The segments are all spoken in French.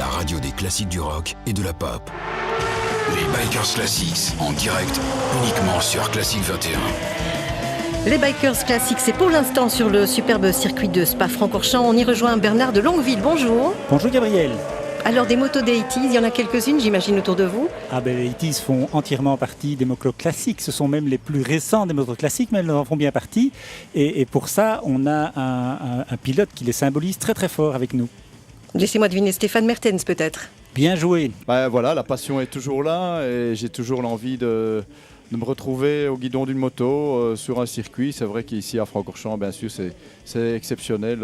la radio des classiques du rock et de la pop. Les Bikers Classics, en direct, uniquement sur Classique 21. Les Bikers Classics, c'est pour l'instant sur le superbe circuit de Spa-Francorchamps. On y rejoint Bernard de Longueville. Bonjour. Bonjour Gabriel. Alors des motos des 80s, il y en a quelques-unes j'imagine autour de vous. Les 80s font entièrement partie des motos classiques. Ce sont même les plus récents des motos classiques, mais elles en font bien partie. Et pour ça, on a un pilote qui les symbolise très très fort avec nous. Laissez-moi deviner, Stéphane Mertens peut-être. Bien joué. Voilà, la passion est toujours là et j'ai toujours l'envie de me retrouver au guidon d'une moto sur un circuit. C'est vrai qu'ici à Francorchamps, bien sûr, c'est exceptionnel.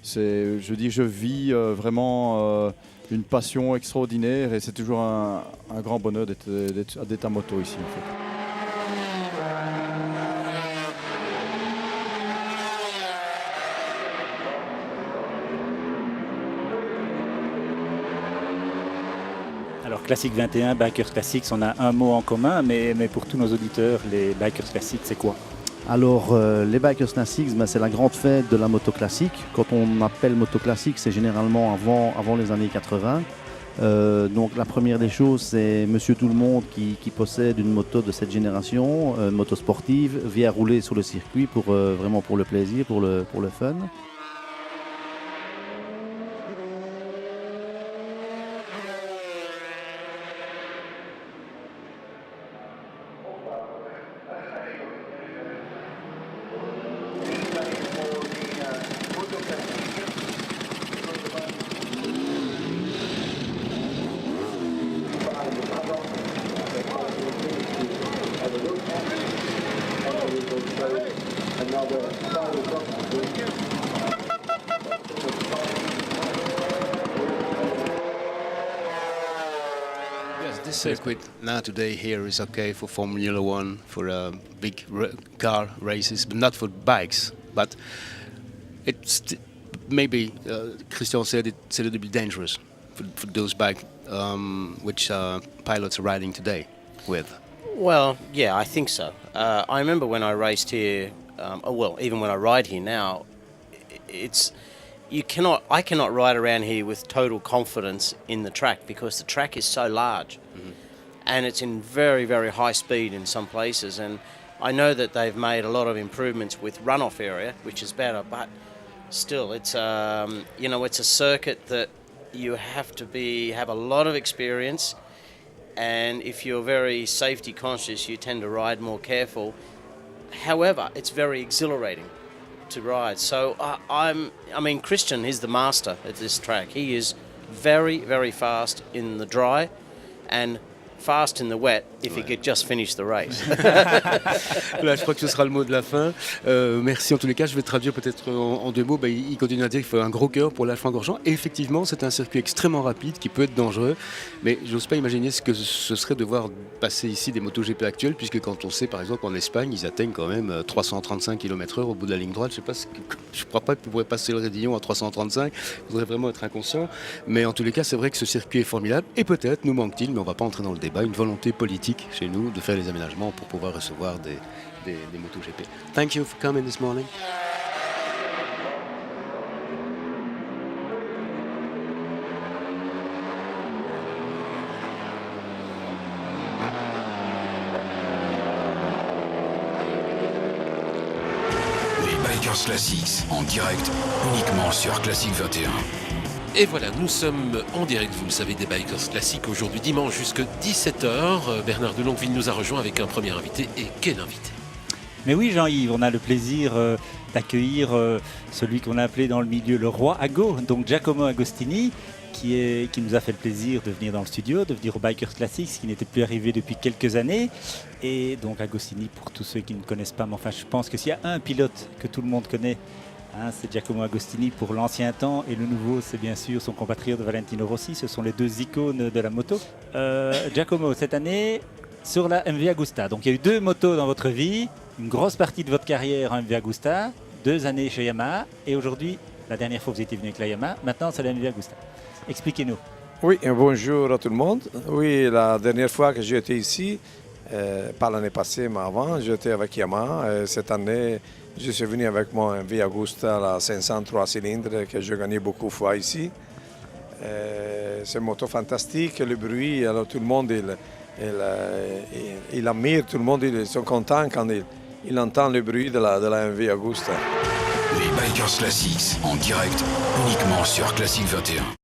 Je vis vraiment une passion extraordinaire et c'est toujours un grand bonheur d'être à moto ici en fait. Alors Classique 21, Bikers Classics, on a un mot en commun, mais pour tous nos auditeurs, les Bikers Classics, c'est quoi ? Alors les Bikers Classics, c'est la grande fête de la moto classique. Quand on appelle moto classique, c'est généralement avant les années 80. Donc la première des choses, c'est Monsieur Tout-le-Monde qui possède une moto de cette génération, moto sportive, vient rouler sur le circuit vraiment pour le plaisir, pour le fun. This circuit now today here is okay for Formula One, for big car races, but not for bikes. But it's maybe Christian said it's a little bit dangerous for those bikes which pilots are riding today with. Well, yeah, I think so. I remember when I raced here. Even when I ride here now, I cannot ride around here with total confidence in the track because the track is so large, and it's in very, very high speed in some places. And I know that they've made a lot of improvements with runoff area, which is better, but still, it's it's a circuit that you have to have a lot of experience, and if you're very safety conscious, you tend to ride more careful. However, it's very exhilarating to ride. So Christian is the master at this track. He is very, very fast in the dry and fast in the wet if he could just finish the race. Là, je crois que ce sera le mot de la fin. Merci en tous les cas. Je vais traduire peut-être en deux mots. Il continue à dire qu'il faut un gros cœur pour l'Alpha-Francorchamps. Et effectivement, c'est un circuit extrêmement rapide qui peut être dangereux. Mais j'ose pas imaginer ce que ce serait de voir passer ici des MotoGP actuels, puisque quand on sait par exemple qu'en Espagne, ils atteignent quand même 335 km/h au bout de la ligne droite. Je crois pas qu'ils pourraient passer le raidillon à 335. Il faudrait vraiment être inconscient. Mais en tous les cas, c'est vrai que ce circuit est formidable. Et peut-être nous manque-t-il, mais on va pas entrer dans le débat, une volonté politique chez nous de faire les aménagements pour pouvoir recevoir des MotoGP. Thank you for coming this morning. Les Bikers Classics, en direct, uniquement sur Classique 21. Et voilà, nous sommes en direct, vous le savez, des Bikers Classiques aujourd'hui dimanche jusqu'à 17h. Bernard de Longueville nous a rejoint avec un premier invité. Et quel invité ? Mais oui Jean-Yves, on a le plaisir d'accueillir celui qu'on a appelé dans le milieu le roi Ago, donc Giacomo Agostini, qui nous a fait le plaisir de venir dans le studio, de venir aux Bikers Classics, qui n'était plus arrivé depuis quelques années. Et donc Agostini, pour tous ceux qui ne connaissent pas, mais enfin je pense que s'il y a un pilote que tout le monde connaît, c'est Giacomo Agostini pour l'ancien temps, et le nouveau, c'est bien sûr son compatriote Valentino Rossi. Ce sont les deux icônes de la moto. Giacomo, cette année, sur la MV Agusta. Donc il y a eu deux motos dans votre vie, une grosse partie de votre carrière en MV Agusta, 2 années chez Yamaha, et aujourd'hui, la dernière fois vous étiez venu avec la Yamaha, maintenant c'est la MV Agusta. Expliquez-nous. Oui, bonjour à tout le monde. Oui, la dernière fois que j'étais ici, pas l'année passée, mais avant, j'étais avec Yamaha. Cette année, je suis venu avec mon MV Agusta, la 503 cylindres, que j'ai gagné beaucoup de fois ici. C'est une moto fantastique, le bruit, alors tout le monde il admire, tout le monde ils sont contents quand il entend le bruit de la MV Agusta. Les Bikers Classics en direct uniquement sur Classic 21.